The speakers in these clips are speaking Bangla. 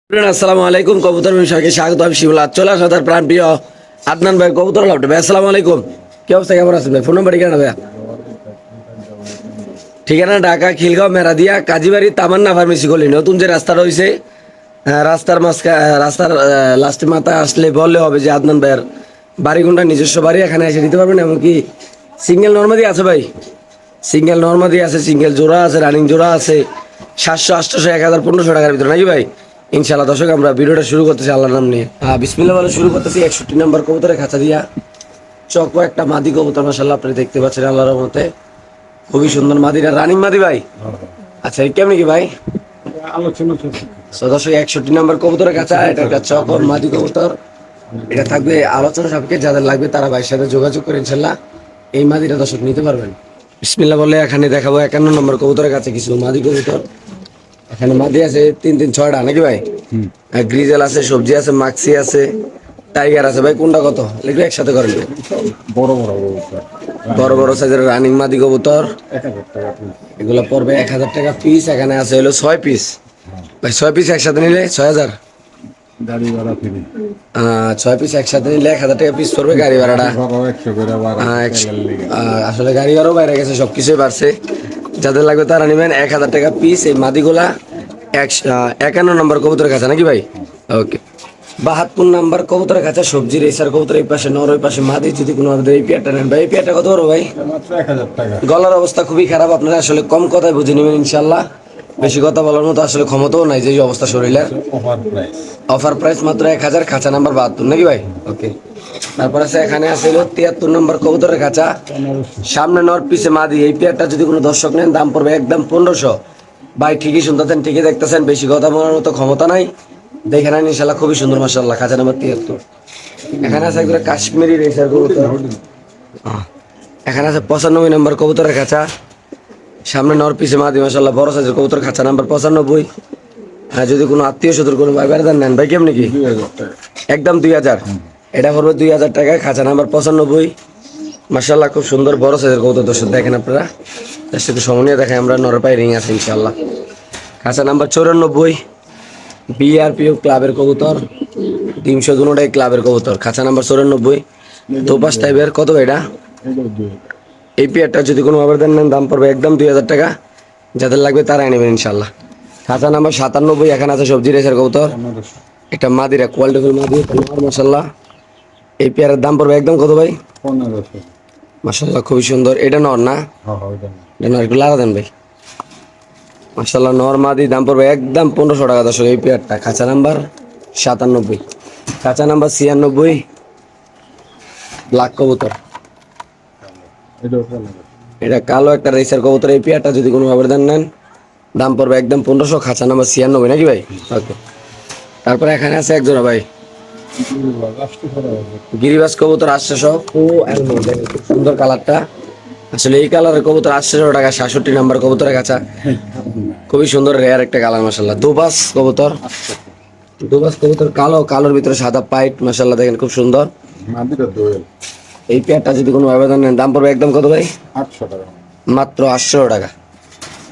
আসসালামু আলাইকুম কবুতর বিষয়কে স্বাগত। আমি শিবুল চলে আসা তার প্রাণ প্রিয় আদনান ভাই কবুতর লাভটা ভাই। আসসালামু আলাইকুম, কি অবস্থা, কেমন আছেন ভাই? ফোন নাম্বার ঠিকানা ভাইয়া? ঠিকানা ঢাকা খিলগাঁও মেরাদিয়া কাজীবাড়ি তামান্না ফার্মেসি গলি, নতুন যে রাস্তা রয়েছে রাস্তার রাস্তার লাস্টে মাথা আসলে বললে হবে যে আদনান ভাইয়ের বাড়ি কোনটা, নিজস্ব বাড়ি, এখানে এসে দিতে পারবেন। এমনকি সিঙ্গেল নর্মাদি আছে ভাই, সিঙ্গেল নর্মাদি আছে, সিঙ্গেল জোড়া আছে, রানিং জোড়া আছে, 700 800 1000 1500 টাকার ভিতরে নাকি ভাই? ইনশাআল্লাহ দর্শক আমরা ভিডিওটা শুরু করতেছি আল্লাহর নাম নিয়ে। বিসমিল্লাহ বলে শুরু করতেছি। 61 নম্বর কবুতরের খাঁচা দিয়া চকো একটা মাদি কবুতর, মাশাআল্লাহ আপনি দেখতে পাচ্ছেন আল্লাহর রহমতে খুবই সুন্দর মাদিটা, রানিং মাদি ভাই। আচ্ছা এই কেমনি কি ভাই আলোচনা দর্শক 61 নম্বর কবুতরের কাছে এটা একটা চকো মাদি কবুতর, এটা থাকবে আলোচনা সাপেক্ষে, যাদের লাগবে তারা ভাইয়ের সাথে যোগাযোগ করে ইনশাআল্লাহ এই মাদিটা দর্শক নিতে পারবেন। বিসমিল্লাহ বলে এখানে দেখাবো 51 নম্বর কবুতরের কাছে কিছু মাদি কবুতর। এখানে মাদি আছে 3 3 6টা নাকি ভাই? গ্রিজেল আছে, সবজি আছে, মাক্সি আছে, টাইগার আছে। ভাই কোনটা কত লিখবে একসাথে করেন? বড় বড় কবুতর, বড় বড় সাইজের রানিং মাদি কবুতর, 1000 টাকা পিস। এগুলো পড়বে 1000 টাকা পিস। এখানে আছে হলো 6 পিস ভাই, 6 পিস একসাথে নিলে 6000। গাড়ি ভাড়া ফ্রি, 6 পিস একসাথে নিলে 1000 টাকা পিস পড়বে, গাড়ি ভাড়াটা 100 করে ভাড়া তেলের লেগে। আসলে গাড়ি ভাড়াও বাইরে গেছে, সবকিছুই বাড়ছে। যাদের লাগবে তারা নেবেন 1000 টাকা পিস এই মাদিগুলা। 51 নম্বর কবুতরের কাছে নাকি ভাই? ওকে। 72 নম্বর কবুতরের কাছে সবজি রেসার কবুতর, এই পাশে নর, ওই পাশে মাদি। যদি কোনো আমাদের এই পেয়ারটা নেন ভাই, এই পেয়ারটা কত বড় ভাই? মাত্র 1000 টাকা। গলার অবস্থা খুবই খারাপ, আপনারা আসলে কম কথায় বুঝে নেবেন ইনশাল্লাহ। বেশি কথা বলার মতো আসলে ক্ষমতাও নাই যে এই অবস্থা শরীরের। অফার প্রাইস, অফার প্রাইস মাত্র 1000, খাঁচা নাম্বার 72 নাকি ভাই? ওকে। তারপর আছে এখানে আছে হলো 73 নম্বর কবুতরের খাঁচা, 1500। সামনে নর পিছে মাদি। এই পেয়ারটা যদি কোনো দর্শক নেন দাম পড়বে একদম 1500। ভাই ঠিকই শুনতেছেন, ঠিকই দেখতেছেন, বেশি কথা বলার মতো ক্ষমতা নাই। দেখে নেন ইনশাল্লাহ, খুবই সুন্দর মাশাআল্লাহ, খাঁচা নাম্বার 73। এখানে আছে একদম কাশ্মীরি রেসার কবুতর। এখানে আছে 95 নম্বর কবুতরের খাঁচা, সামনে নর পিছে মাদি, মাশাআল্লাহ বড় সাইজের কবুতর, খাঁচা নাম্বার 95। যদি কোনো আত্মীয় স্বজন কোনো ভাই বেড়াদার নেন ভাই কেমনি কি 2000 টাকা। একদম 2000, এটা পড়বে 2000 টাকায়, খাঁচা নাম্বার 95। মাশাআল্লাহ খুব সুন্দর বড় সাইজের কবুতর দর্শক দেখেন আপনারা, তার সাথে সমনীয় দেখেন আমরা, নর পায়ে রিং আছে ইনশাআল্লাহ। খাঁচা নাম্বার 94, বিআরপিও ক্লাবের কবুতর, 300 দুটাই ক্লাবের কবুতর, খাঁচা নাম্বার 94। দোপাস টাইপের কত ভাই এটা? এগুলো 2000। এই পেয়ারটা যদি কোনো আবেদন নেন দাম পড়বে একদম 2000 টাকা, যাদের লাগবে তারাই নেবেন ইনশাল্লাহ। খাঁচা নাম্বার 97, এখানে আছে সবজি রেসের কবুতর, 1500। একটা মাদিরা কোয়ালিটিফুল মাদি, মাশাল্লাহ। এই পেয়ারের দাম পড়বে একদম কত ভাই? 1500। মাশাল্লাহ খুবই সুন্দর। এটা নর না? হ্যাঁ হ্যাঁ, ওইটা না। এটা নর, একটু লাগা দেন ভাই। মাশাল্লাহ নর মাদি, দাম পড়বে একদম 1500 টাকা দর্শক এই পেয়ারটা। খাঁচা নাম্বার 97, খাঁচা নাম্বার 96, ব্ল্যাক কবুতর, এটাও 1500। এটা কালো একটা রেসার কবুতর। এই পেয়ারটা যদি কোনো আবেদন নেন দাম পড়বে একদম 1500, খাঁচা নাম্বার 96 নাকি ভাই? ওকে। তারপরে এখানে আছে এক জোড়া ভাই লাস্টে করা হবে। গিরিবাস কবুতর 800, ও অ্যালমন্ড, খুব সুন্দর কালারটা। আসলে এই কালারের কবুতর 800 টাকা। 67 নাম্বার কবুতরের কাছে খুবই সুন্দর রেয়ার একটা কালার মাশাল্লাহ। দুবাস কবুতর, দুবাস কবুতর কালো, কালোর ভিতরে সাদা পাইট, মাশাল্লাহ দেখেন খুব সুন্দর। মাদিটা দোয়েল, এই পেয়ারটা যদি কোনো আবেদন নেন দাম পড়বে একদম কত ভাই? 800 টাকা। মাত্র 800 টাকা।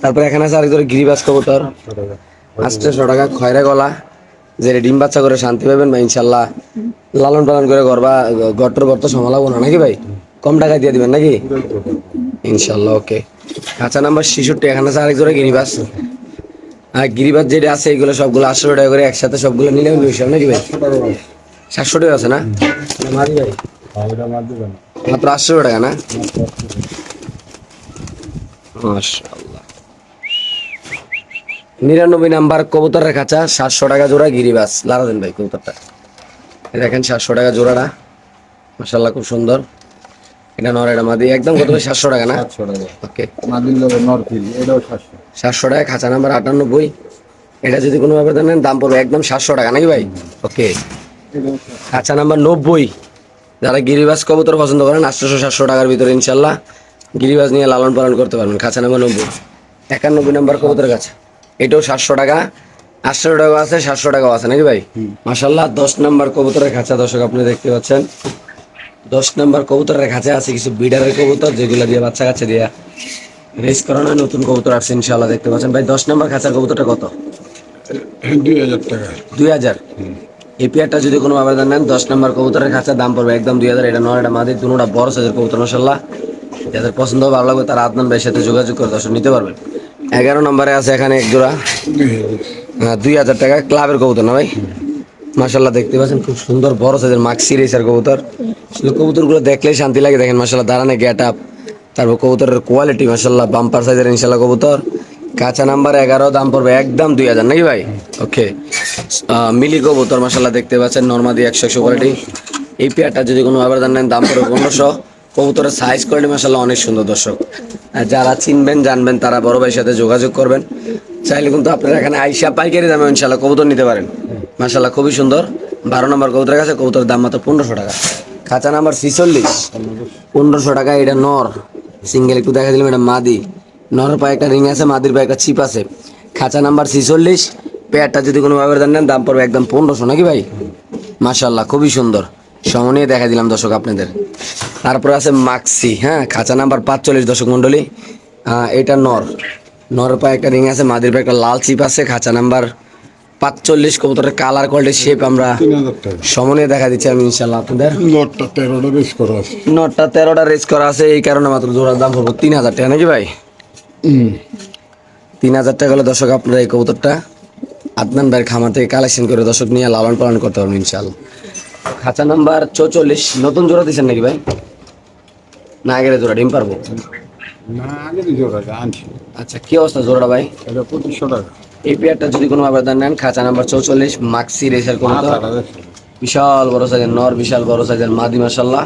তারপরে এখানে আছে আরেক জোড়া গিরিবাস কবুতর, 800 টাকা। 800 টাকা, খয়রা গলা, যে ডিম বাচ্চা করে শান্তি পাবেন বা ইনশাল্লাহ লালন পালন করে গর্বা গট্টর গর্ত সামলাবো না নাকি ভাই? কম টাকায় দিয়ে দিবেন নাকি ইনশাল্লাহ? ওকে। খাঁচা নাম্বার 66, এখানে আছে আরেক জোড়া গিরিবাস। আর গিরিবাস যেটা আছে এগুলো সবগুলো 800 টাকা করে, একসাথে সবগুলো নিলে বেশি হবে নাকি ভাই? 700 টাকা আছে না মারি ভাই? ওইটা মাদিটা না। মাত্র 800 টাকা না? মাশাআল্লাহ। 99 নাম্বার কবুতরের খাঁচা, 700 টাকা জোড়া গিরিবাস। লারা দেন ভাই কবুতরটা, দেখেন 700 টাকা জোড়াটা, মাশাআল্লাহ খুব সুন্দর। এটা নর, এটা মাদি, একদম কত ভাই? 700 টাকা না? 700 টাকা। ওকে। মাদির লগে নরফিল, এটাও 700। 700 টাকা, খাঁচা নাম্বার 98। এটা যদি কোনো ব্যাপার নেন দাম পড়বে একদম 700 টাকা নাকি ভাই? ওকে। এটাও খাঁচা নাম্বার 90, যারা গিরিবাস কবুতর পছন্দ করেন 800-700 টাকার ভিতরে ইনশাল্লাহ গিরিবাস নিয়ে লালন পালন করতে পারবেন। খাঁচা নাম্বার 90, 91 নাম্বার কবুতরের কাছে, এটাও 700 টাকা। 800 টাকা আছে, 700 টাকাও আছে নাকি ভাই? মাশাল্লাহ। 10 নাম্বার কবুতরের খাঁচা দর্শক আপনি দেখতে পাচ্ছেন, 10 নাম্বার কবুতরের খাঁচা আছে কিছু বিডারের কবুতর, যেগুলো দিয়ে বাচ্চা কাচ্চা দিয়ে রেস করানো নতুন কবুতর আসছে ইনশাল্লাহ দেখতে পাচ্ছেন ভাই। 10 নাম্বার খাঁচার কবুতরটা কত? 2000 টাকা। 2000। এই পেয়ারটা যদি কোনো আবেদন নেন 10 নম্বর কবুতরের খাঁচা, দাম পড়বে একদম 2000। এটা নর, এটা মাদি, দুটোটা বড় সাইজের কবুতর মাশাআল্লাহ। যাদের পছন্দ হবে, ভালো লাগবে, তারা আদনান ভাইয়ের সাথে যোগাযোগ করে দর্শক নিতে পারবেন। 11 নম্বরে আছে এখানে এক জোড়া 2000 টাকা ক্লাবের কবুতর না ভাই? মাশাআল্লাহ দেখতে পাচ্ছেন খুব সুন্দর বড় সাইজের মাক্সি রেসার কবুতর। আসলে কবুতরগুলো দেখলেই শান্তি লাগে। দেখেন মাশাআল্লাহ দাঁড়ানে গেট আপ, তারপর কবুতরের কোয়ালিটি মাশাআল্লাহ বাম্পার সাইজের ইনশাআল্লাহ কবুতর। কাঁচা নাম্বার 11, দাম পড়বে একদম 2000 নাকি ভাই? ওকে। মিলি কবুতর মাশাআল্লাহ দেখতে পাচ্ছেন নরমাদি 100 কোয়ালিটি। এই পেয়ারটা যদি কোনো আবেদন নেন দাম পড়বে 1500। কবুতরের সাইজ কোয়ালিটি মাশাআল্লাহ অনেক সুন্দর দর্শক। আর যারা চিনবেন জানবেন তারা বড় ভাইয়ের সাথে যোগাযোগ করবেন। চাইলে কিন্তু আপনারা এখানে আইসা পাইকারি দামে ইনশাআল্লাহ কবুতর নিতে পারেন। মাশাআল্লাহ খুবই সুন্দর। 12 নম্বর কবুতরের কাছে কবুতরের দাম মাত্র 1500 টাকা। খাঁচা নাম্বার 46, 1500 টাকা। এটা নর সিঙ্গেল, একটু দেখা দিলাম। এটা মাদি, নরের পায়ে একটা রিং আছে, মাদির পায়ে একটা ছিপ আছে। খাঁচা নাম্বার 46। পেয়ারটা যদি কোনো আবেদন নেন দাম পড়বে একদম 1500 নাকি ভাই? মাশাআল্লাহ খুবই সুন্দর। সমনিয়ে দেখা দিলাম দর্শক আপনাদের। তারপরে আছে মাক্সি, হ্যাঁ, খাঁচা নাম্বার 45 দর্শক মন্ডলী। এটা নর, নরের পায়ে একটা রিং আছে, মাদির পায়ে একটা লাল চিপ আছে। খাঁচা নাম্বার 45। কবুতরের কালার কোয়ালিটি শেপ আমরা 3000 টাকা। সমনিয়ে দেখা দিচ্ছি আমি ইনশাআল্লাহ আপনাদের। নটটা 13টা রেস করা আছে। নটটা 13টা রেস করা আছে, এই কারণে মাত্র জোড়ার দাম পড়বো 3000 টাকা নাকি ভাই? 3000 টাকা হলে দর্শক আপনারা এই কবুতরটা আদনান ভাইয়ের খামার থেকে কালেকশন করে দর্শক নিয়ে লালন পালন করতে পারবেন ইনশাআল্লাহ। খাঁচা নাম্বার 44, নতুন জোড়া দিচ্ছেন নাকি ভাই? না আগের জোড়া ডিম পারবো? না, আগে দিয়ে জোড়া আনছি। আচ্ছা, কি অবস্থা জোড়াটা ভাই? এটা 2500 টাকা। এই পেয়ারটা যদি কোনো আবেদন নেন, খাঁচা নাম্বার 44 মাক্সি রেসার কবুতর, মাথাটা দেখো। বিশাল বড় সাইজের নর, বিশাল বড় সাইজের মাদি মাশাআল্লাহ।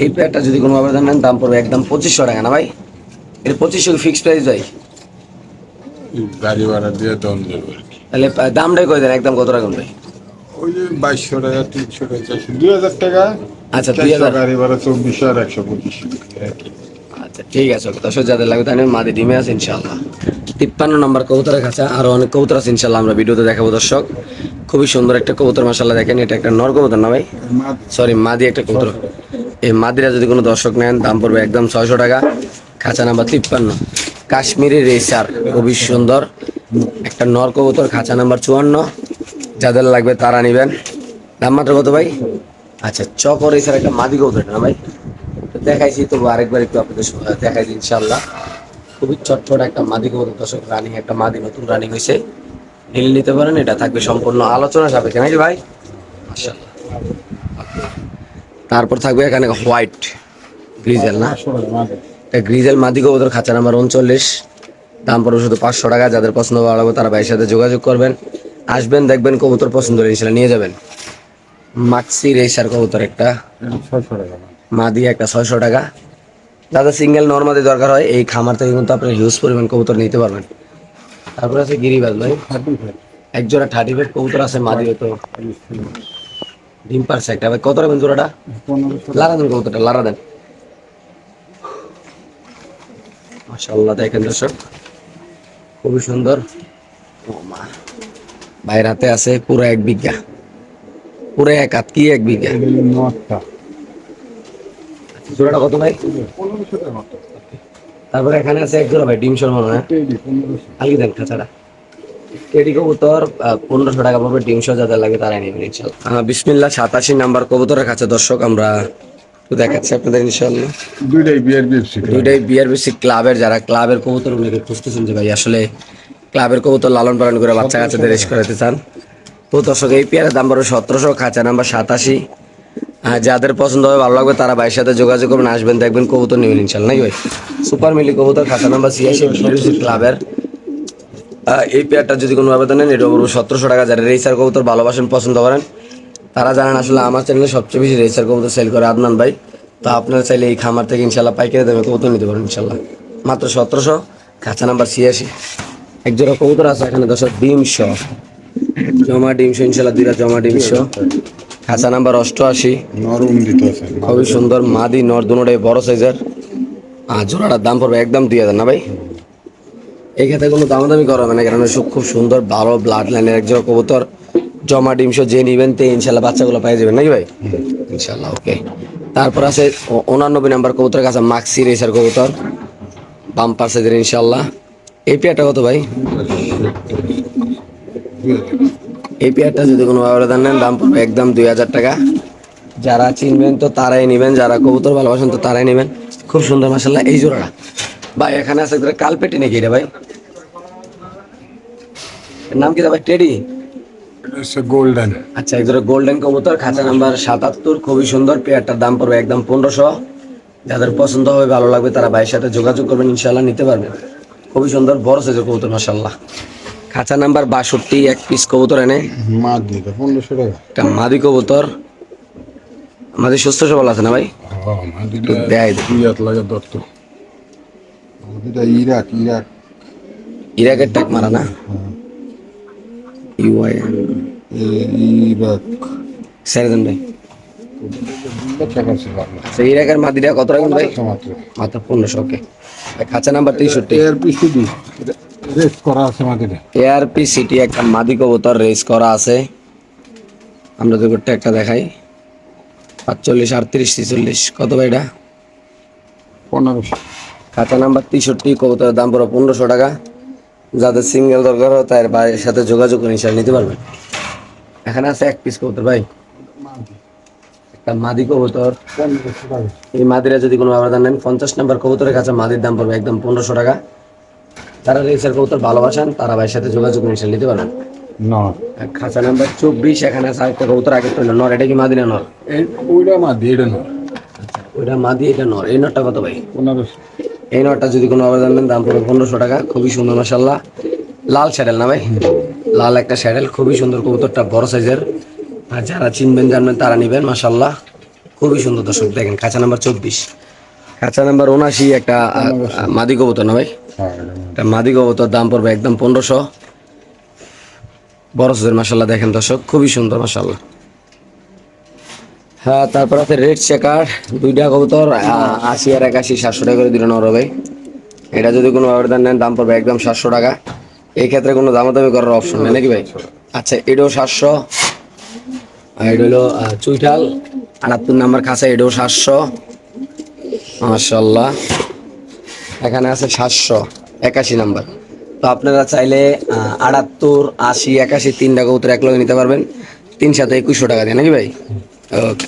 এই পেয়ারটা যদি কোনো আবেদন নেন দাম পড়বে একদম 2500 টাকা না ভাই? এটা 2500 ফিক্স প্রাইস ভাই? গাড়ি ভাড়া দিয়ে দম দেবে আর কি। তাহলে দামটাই করে দেন একদম, কত রাখুন ভাই? ওই যে 2200 টাকা, 300 টাকা, 400, 2000 টাকা। আচ্ছা, 400 2000। গাড়ি ভাড়া 2400 আর 125 একই। আচ্ছা ঠিক আছে, দর্শক যাদের লাগবে তাহলে মাদি ডিমে আছে ইনশাআল্লাহ। 53 নম্বর কবুতরের কাছে আরো অনেক কবুতর আছে ইনশাআল্লাহ, আমরা ভিডিওতে দেখাবো দর্শক। খুবই সুন্দর একটা কবুতর মাশাআল্লাহ। দেখেন এটা একটা নর কবুতর না ভাই? সরি, মাদি একটা কবুতর। এই মাদিরা যদি কোনো দর্শক নেন দাম পড়বে একদম 600 টাকা। খাঁচা নাম্বার 53, কাশ্মীরি রেসার, খুবই সুন্দর একটা নর কবুতর। খাঁচা নাম্বার 54, যাদের লাগবে তারা নেবেন। দাম মাত্র কত ভাই? আচ্ছা, চকর রেসার একটা মাদি কবুতর না ভাই? তো দেখাইছি, তবু আরেকবার একটু আপনাদের দেখাই দিই ইনশাআল্লাহ। খুবই চটচট একটা মাদি কবুতর দর্শক, রানিং একটা মাদি, নতুন রানিং হয়েছে, ঢিল নিতে পারেন। এটা থাকবে সম্পূর্ণ আলোচনা সাপেক্ষে নাকি ভাই? মাশাআল্লাহ। তারপর থাকবে এখানে হোয়াইট গ্রিজেল না, 500 টাকা মাঝে। এটা গ্রিজেল মাদি কবুতর। খাঁচা নাম্বার 39, দাম পড়বে শুধু 500 টাকা। যাদের পছন্দ ভালো লাগবে তারা ভাইয়ের সাথে যোগাযোগ করবেন, আসবেন, দেখবেন, কবুতর পছন্দ হলে ইনশাআল্লাহ নিয়ে যাবেন। মাক্সি রেসার কবুতর একটা এটা 600 টাকা। মাদি, একটা 600 টাকা। যাদের সিঙ্গেল নর্মাদি দরকার হয় এই খামার থেকে কিন্তু আপনার হিউজ পরিমাণ কবুতর নিতে পারবেন। তারপরে আছে গিরিবাজ ভাই, 35 এক জোড়া 35 কবুতর আছে মাদি, তো ডিম পারছে একটা ভাই। কত রাখবেন জোড়াটা? 1500 লারা দেন কবুতরটা, লারা দেন। মাশাআল্লাহ দেখেন দর্শক, খুবই সুন্দর। ও মা, ভাইয়ের হাতে আছে পুরো 1 বিঘা, পুরো 1 হাত, কি 1 বিঘা। নটটা জোড়াটা কত ভাই? 1500 টাকা মাত্র। তারপরে এখানে আছে এক জোড়া ভাই ডিম সর মনে হয়, টেডি 1500। আলগি দেন খাঁচাটা। টেডি কবুতর 1500 টাকা পড়বে, ডিমশো যাদের লাগে তারাই নেবেন ইনশাআল্লাহ। বিসমিল্লাহ 87 নাম্বার কবুতরের কাছে দর্শক আমরা একটু দেখাচ্ছি আপনাদের ইনশাআল্লাহ। দুইটাই বিয়ার বিএফসি। দুইটাই বিআরবিসি ক্লাবের, যারা ক্লাবের কবুতর অনেকে খুঁজতেছেন যে ভাই আসলে ক্লাবের কবুতর লালন পালন করে বাচ্চা কাচ্চাদের রেস করাতে চান, তো দর্শক এই পেয়ারের দাম পড়বে 1700। খাঁচা নাম্বার 87। যাদের পছন্দ হবে ভালো লাগবে তারা ভাইয়ের সাথে যোগাযোগ করবেন, আসবেন, দেখবেন, কবুতর নেবেন ইনশাআল্লাহ নাকি ভাই? সুপার মিলি কবুতর, খাঁচা নাম্বার 86, বিআরবিসি ক্লাবের। এই পেয়ারটা যদি কোনো আবেদন নেন এটা পড়বে 1700 টাকা। যারা রেসার কবুতর ভালোবাসেন, পছন্দ করেন, তারা জানেন আসলে আমার চ্যানেলে সবচেয়ে বেশি রেসার কবুতর সেল করে আদনান ভাই। তো আপনারা চাইলে এই খামার থেকে ইনশাআল্লাহ পাইকারি দামে কবুতর নিতে পারেন ইনশাআল্লাহ, মাত্র 1700। খাঁচা নাম্বার 86, এক জোড়া কবুতর আছে এখানে দর্শক, ডিমশো, জমা ডিমশো ইনশাআল্লাহ, দুইটা জমা ডিমশো। খাঁচা নাম্বার 88, নরম দিতে আছে। খুবই সুন্দর মাদি নর, দুটোটাই বড় সাইজের। জোড়াটার দাম পড়বে একদম 2000 না ভাই? এই ক্ষেত্রে কোনো দামাদামি করা হবে না, কারণ খুব সুন্দর ভালো ব্লাড লাইনের এক জোড়া কবুতর, জমা ডিমশো। যে নিবেন তে ইনশাআল্লাহ বাচ্চাগুলো পেয়ে যাবেন নাকি ভাই? ইনশাআল্লাহ। ওকে, তারপর আছে 89 নাম্বার কবুতরের কাছে মাক্সি রেসার কবুতর, বাম্পার সাইজের ইনশাআল্লাহ। এই পেয়ারটা কত ভাই? এই পেয়ারটা যদি কোনো আবেদন নেন দাম পড়বে একদম 2000 টাকা। যারা চিনবেন তো তারাই নেবেন, যারা কবুতর ভালোবাসেন তো তারাই নেবেন। খুব সুন্দর মাশাআল্লাহ এই জোড়াটা। ভাই এখানে আছে একটা কালপেটি নাকি এটা ভাই? এর নাম কি ভাই? টেডি? এটা হচ্ছে গোল্ডেন। আচ্ছা, এই জোড়া গোল্ডেন কবুতর, খাঁচা নাম্বার 77, খুবই সুন্দর। পেয়ারটার দাম পড়বে একদম 1500। যাদের পছন্দ হবে ভালো লাগবে তারা ভাইয়ের সাথে যোগাযোগ করবেন, ইনশাআল্লাহ নিতে পারবেন। খুবই সুন্দর বড় সাইজের কবুতর মাশাআল্লাহ। খাঁচা নাম্বার 62, এক পিস কবুতর এনে। মাছ দিতে 1500 টাকা। একটা মাদি কবুতর, মাদি সুস্থ সবল আছে না ভাই? হ্যাঁ, মাছ দিতে দেয়। 2000 লাগে ধরতো। এটা ইরাক। ইরাকের টাক মারা না? UIN Iraq. ছেড়ে দেন ভাই। 2 টাকা ছিল আপনার। আচ্ছা, ইরাকের মাদিটা কত রাখুন ভাই? মাত্র। মাত্র 1500। ওকে। খাঁচা নাম্বার 63, এআরপিসিডি রেস করা আছে মাটিতে। এআরপি সিটি, একটা মাদি কবুতর রেস করা আছে। আমরা তো একটা দেখাই। 45, 38, 46 কত ভাই এটা? 1500। খাতা নাম্বার 63, কবুতরের দাম পুরো 1500 টাকা। যাদের সিঙ্গেল দরকার হয় তার ভাইয়ের সাথে যোগাযোগ করে ইনশাআল্লাহ নিতে পারবেন। এখানে আছে এক পিস কবুতর ভাই, একটা মাদি কবুতর। 1500 টাকা। এই মাদিরা যদি কোনো আবেদন নেন 50 নাম্বার কবুতরের কাছে মাদির দাম পড়বে একদম 1500 টাকা। যারা রেসের কবুতর ভালোবাসেন তারা ভাইয়ের সাথে যোগাযোগ করে ইনশাআল্লাহ নিতে পারবেন। নর। খাঁচা নাম্বার 24, এখানে আছে আরেকটা কবুতর আগে পেল নর। এটা কি মাদি না নর? ওইটা মাদি, এটা নর। ওইটা মাদি, এটা নর। এই নরটা কত ভাই? 1500। এই নটটা যদি কোনো আবেদন নেন দাম পড়বে 1500 টাকা। খুবই সুন্দর মাশাআল্লাহ। লাল স্যাডেল না ভাই? লাল একটা স্যাডেল, খুবই সুন্দর কবুতরটা, বড় সাইজের। আর যারা চিনবেন জানবেন তারা নেবেন মাশাআল্লাহ। খুবই সুন্দর দর্শক দেখেন। খাঁচা নাম্বার 24, খাঁচা নাম্বার 79, একটা মাদি কবুতর না ভাই? হ্যাঁ, একটা মাদি কবুতর, দাম পড়বে একদম 1500। বড় সাইজের মাশাআল্লাহ দেখেন দর্শক, খুবই সুন্দর মাশাআল্লাহ। হ্যাঁ, তারপর আছে রেড চেকার, দুইটা কবুতর 80 আর 81, 700 টাকা করে দিলেন ওরা ভাই। এটা যদি কোনো আবেদন নেন দাম পড়বে একদম 700 টাকা। এই ক্ষেত্রে কোনো দামাদামি করার অপশন নেই নাকি ভাই? আচ্ছা, এটাও 700। আর এটা হলো চুইঠাল 78 নাম্বার খাঁচা, এটাও 700 মাশাআল্লাহ। এখানে আছে 781 নাম্বার। তো আপনারা চাইলে 78, 80, 81 তিনটা কবুতর এক লগে নিতে পারবেন 3 সাথে 2100 টাকা দিয়ে নাকি ভাই? ওকে।